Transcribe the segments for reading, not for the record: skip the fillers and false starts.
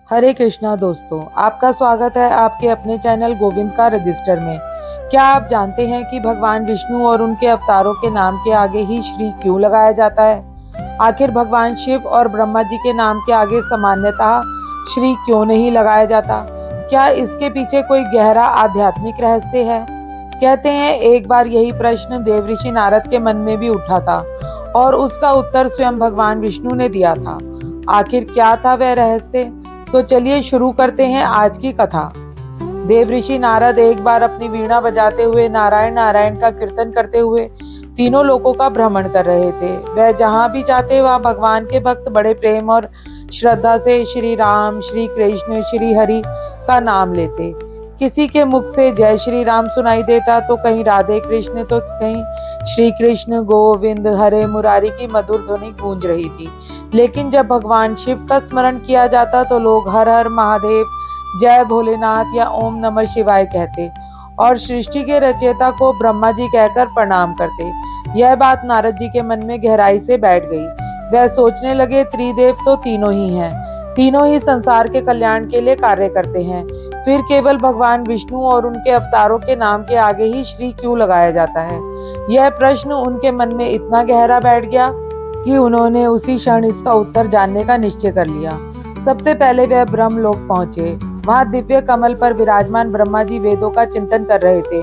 हरे कृष्णा दोस्तों, आपका स्वागत है आपके अपने चैनल गोविंद का रजिस्टर में। क्या आप जानते हैं कि भगवान विष्णु और उनके अवतारों के नाम के आगे ही श्री क्यों लगाया जाता है? आखिर भगवान शिव और ब्रह्मा जी के नाम के आगे सामान्यतः श्री क्यों नहीं लगाया जाता? क्या इसके पीछे कोई गहरा आध्यात्मिक रहस्य है? कहते हैं एक बार यही प्रश्न देवऋषि नारद के मन में भी उठा था और उसका उत्तर स्वयं भगवान विष्णु ने दिया था। आखिर क्या था वह रहस्य? तो चलिए शुरू करते हैं आज की कथा। देवऋषि नारद एक बार अपनी वीणा बजाते हुए नारायण नारायण का कीर्तन करते हुए तीनों लोकों का भ्रमण कर रहे थे। वह जहाँ भी जाते वहाँ भगवान के भक्त बड़े प्रेम और श्रद्धा से श्री राम, श्री कृष्ण, श्री हरि का नाम लेते। किसी के मुख से जय श्री राम सुनाई देता तो कहीं राधे कृष्ण तो कहीं श्री कृष्ण गोविंद हरे मुरारी की मधुर ध्वनि गूंज रही थी। लेकिन जब भगवान शिव का स्मरण किया जाता तो लोग हर हर महादेव, जय भोलेनाथ या ओम नमः शिवाय कहते और सृष्टि के रचयिता को ब्रह्मा जी कहकर प्रणाम करते। यह बात नारद जी के मन में गहराई से बैठ गई। वह सोचने लगे, त्रिदेव तो तीनों ही हैं, तीनों ही संसार के कल्याण के लिए कार्य करते हैं, फिर केवल भगवान विष्णु और उनके अवतारों के नाम के आगे ही श्री क्यों लगाया जाता है? यह प्रश्न उनके मन में इतना गहरा बैठ गया कि उन्होंने उसी क्षण इसका उत्तर जानने का निश्चय कर लिया। सबसे पहले वह ब्रह्मलोक पहुंचे। वहां दिव्य कमल पर विराजमान ब्रह्मा जी वेदों का चिंतन कर रहे थे।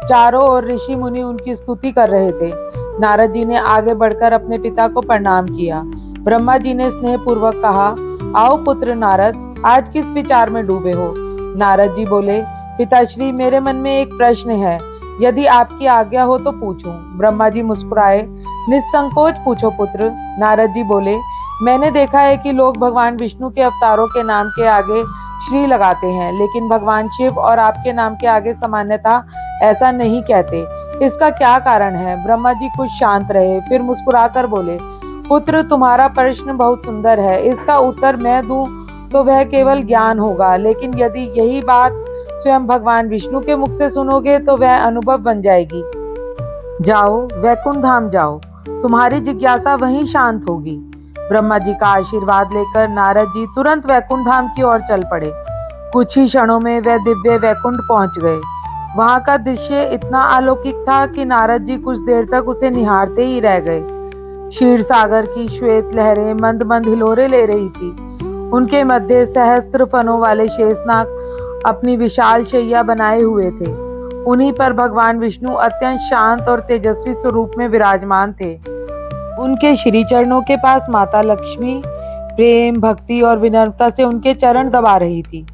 चारों ओर ऋषि मुनि उनकी स्तुति कर रहे थे। नारद जी ने आगे बढ़कर अपने पिता को प्रणाम किया। ब्रह्मा जी ने स्नेह पूर्वक कहा, आओ पुत्र नारद, आज किस विचार में डूबे हो? नारद जी बोले, पिताश्री, मेरे मन में एक प्रश्न है, यदि आपकी आज्ञा हो तो पूछूं। ब्रह्मा जी मुस्कुराए, निसंकोच पूछो पुत्र। नारद जी बोले, मैंने देखा है कि लोग भगवान विष्णु के अवतारों के नाम के आगे श्री लगाते हैं, लेकिन भगवान शिव और आपके नाम के आगे सामान्यतः ऐसा नहीं कहते। इसका क्या कारण है? ब्रह्मा जी कुछ शांत रहे, फिर मुस्कुराकर बोले, पुत्र, तुम्हारा प्रश्न बहुत सुंदर है। इसका उत्तर मैं दूं तो वह केवल ज्ञान होगा, लेकिन यदि यही बात स्वयं भगवान विष्णु के मुख से सुनोगे तो वह अनुभव बन जाएगी। जाओ, वैकुंठ धाम जाओ, तुम्हारी जिज्ञासा वहीं शांत होगी। ब्रह्मा जी का आशीर्वाद लेकर नारद जी तुरंत वैकुंठ धाम की ओर चल पड़े। कुछ ही क्षणों में वह दिव्य वैकुंठ पहुंच गए। वहां का दृश्य इतना अलौकिक था कि नारद जी कुछ देर तक उसे निहारते ही रह गए। क्षीर सागर की श्वेत लहरें मंद मंद हिलोरे ले रही थी। उनके मध्य सहस्त्र फनों वाले शेषनाग अपनी विशाल शैया बनाए हुए थे। उन्हीं पर भगवान विष्णु अत्यंत शांत और तेजस्वी स्वरूप में विराजमान थे। उनके श्री चरणों के पास माता लक्ष्मी प्रेम, भक्ति और विनम्रता से उनके चरण दबा रही थी।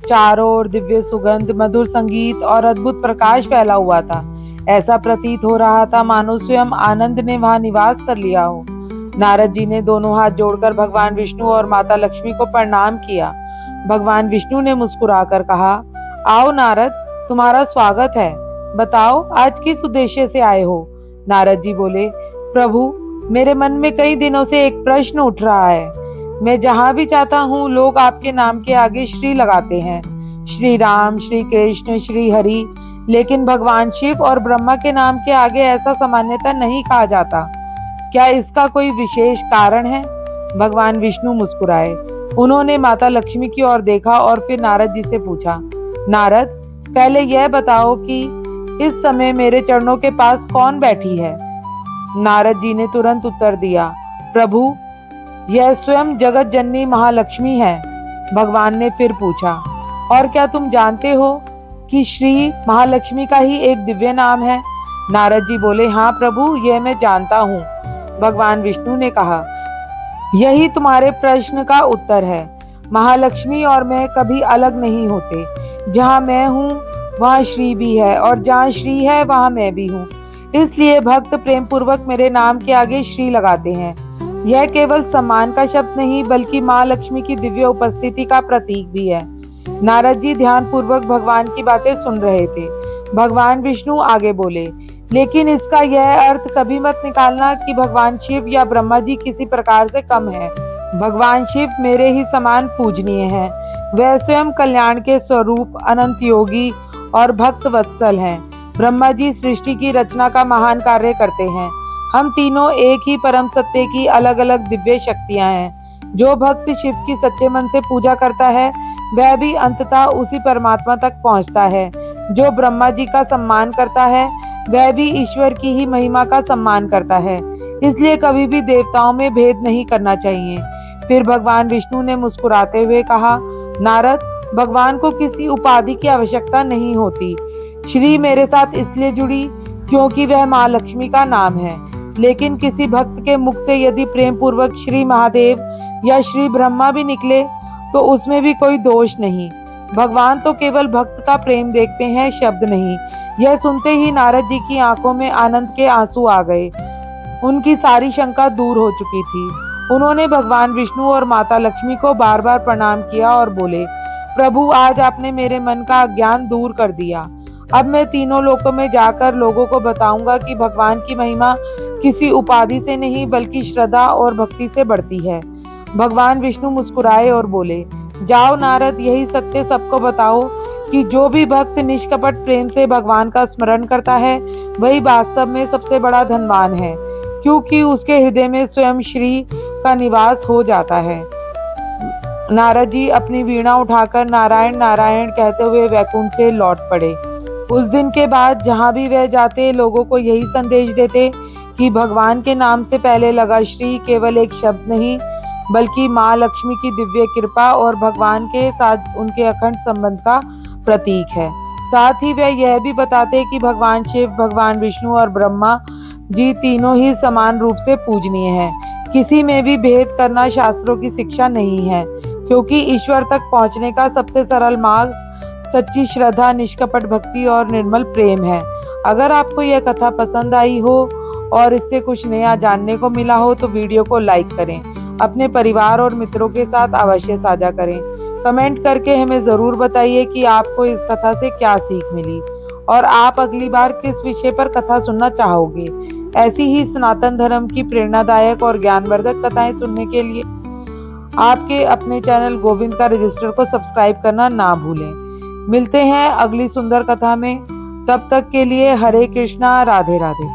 चारों ओर दिव्य सुगंध, मधुर संगीत और अद्भुत प्रकाश फैला हुआ था। ऐसा प्रतीत हो रहा था मानो स्वयं आनंद ने वहां निवास कर लिया हो। नारद जी ने दोनों हाथ जोड़कर भगवान विष्णु और माता लक्ष्मी को प्रणाम किया। भगवान विष्णु ने मुस्कुराकर कहा, आओ नारद, तुम्हारा स्वागत है। बताओ, आज किस उद्देश्य से आए हो? नारद जी बोले, प्रभु, मेरे मन में कई दिनों से एक प्रश्न उठ रहा है। मैं जहाँ भी जाता हूँ लोग आपके नाम के आगे श्री लगाते हैं, श्री राम, श्री कृष्ण, श्री हरि, लेकिन भगवान शिव और ब्रह्मा के नाम के आगे ऐसा सामान्यतः नहीं कहा जाता। क्या इसका कोई विशेष कारण है? भगवान विष्णु मुस्कुराए। उन्होंने माता लक्ष्मी की ओर देखा और फिर नारद जी से पूछा, नारद, पहले यह बताओ कि इस समय मेरे चरणों के पास कौन बैठी है? नारद जी ने तुरंत उत्तर दिया, प्रभु, यह स्वयं जगत जननी महालक्ष्मी है। भगवान ने फिर पूछा, और क्या तुम जानते हो कि श्री महालक्ष्मी का ही एक दिव्य नाम है? नारद जी बोले, हाँ प्रभु, यह मैं जानता हूँ। भगवान विष्णु ने कहा, यही तुम्हारे प्रश्न का उत्तर है। महालक्ष्मी और मैं कभी अलग नहीं होते। जहाँ मैं हूँ वहाँ श्री भी है और जहाँ श्री है वहाँ मैं भी हूँ। इसलिए भक्त प्रेम पूर्वक मेरे नाम के आगे श्री लगाते हैं। यह केवल सम्मान का शब्द नहीं बल्कि माँ लक्ष्मी की दिव्य उपस्थिति का प्रतीक भी है। नारद जी ध्यान पूर्वक भगवान की बातें सुन रहे थे। भगवान विष्णु आगे बोले, लेकिन इसका यह अर्थ कभी मत निकालना कि भगवान शिव या ब्रह्मा जी किसी प्रकार से कम है। भगवान शिव मेरे ही समान पूजनीय हैं। वह स्वयं कल्याण के स्वरूप, अनंत योगी और भक्त वत्सल हैं। ब्रह्मा जी सृष्टि की रचना का महान कार्य करते हैं। हम तीनों एक ही परम सत्य की अलग अलग दिव्य शक्तियां हैं। जो भक्त शिव की सच्चे मन से पूजा करता है वह भी अंततः उसी परमात्मा तक पहुंचता है। जो ब्रह्मा जी का सम्मान करता है वह भी ईश्वर की ही महिमा का सम्मान करता है। इसलिए कभी भी देवताओं में भेद नहीं करना चाहिए। फिर भगवान विष्णु ने मुस्कुराते हुए कहा, नारद, भगवान को किसी उपाधि की आवश्यकता नहीं होती। श्री मेरे साथ इसलिए जुड़ी क्योंकि वह माँ लक्ष्मी का नाम है। लेकिन किसी भक्त के मुख से यदि प्रेम पूर्वक श्री महादेव या श्री ब्रह्मा भी निकले तो उसमें भी कोई दोष नहीं। भगवान तो केवल भक्त का प्रेम देखते हैं, शब्द नहीं। यह सुनते ही नारद जी की आंखों में आनंद के आंसू आ गए। उनकी सारी शंका दूर हो चुकी थी। उन्होंने भगवान विष्णु और माता लक्ष्मी को बार बार प्रणाम किया और बोले, प्रभु, आज आपने मेरे मन का अज्ञान दूर कर दिया। अब मैं तीनों लोकों में जाकर लोगों को बताऊंगा कि भगवान की महिमा किसी उपाधि से नहीं बल्कि श्रद्धा और भक्ति से बढ़ती है। भगवान विष्णु मुस्कुराए और बोले, जाओ नारद, यही सत्य सबको बताओ कि जो भी भक्त निष्कपट प्रेम से भगवान का स्मरण करता है वही वास्तव में सबसे बड़ा धनवान है, क्योंकि उसके हृदय में स्वयं श्री का निवास हो जाता है। नारद जी अपनी वीणा उठाकर नारायण नारायण कहते हुए वैकुंठ से लौट पड़े। उस दिन के बाद जहाँ भी वह जाते लोगों को यही संदेश देते कि भगवान के नाम से पहले लगा श्री केवल एक शब्द नहीं बल्कि माँ लक्ष्मी की दिव्य कृपा और भगवान के साथ उनके अखंड संबंध का प्रतीक है। साथ ही वह यह भी बताते कि भगवान शिव, भगवान विष्णु और ब्रह्मा जी तीनों ही समान रूप से पूजनीय हैं। किसी में भी भेद करना शास्त्रों की शिक्षा नहीं है, क्योंकि ईश्वर तक पहुंचने का सबसे सरल मार्ग सच्ची श्रद्धा, निष्कपट भक्ति और निर्मल प्रेम है। अगर आपको यह कथा पसंद आई हो और इससे कुछ नया जानने को मिला हो तो वीडियो को लाइक करें, अपने परिवार और मित्रों के साथ अवश्य साझा करें। कमेंट करके हमें ज़रूर बताइए कि आपको इस कथा से क्या सीख मिली और आप अगली बार किस विषय पर कथा सुनना चाहोगे। ऐसी ही सनातन धर्म की प्रेरणादायक और ज्ञानवर्धक कथाएं सुनने के लिए आपके अपने चैनल गोविंद का रजिस्टर को सब्सक्राइब करना ना भूलें। मिलते हैं अगली सुंदर कथा में। तब तक के लिए हरे कृष्णा, राधे राधे।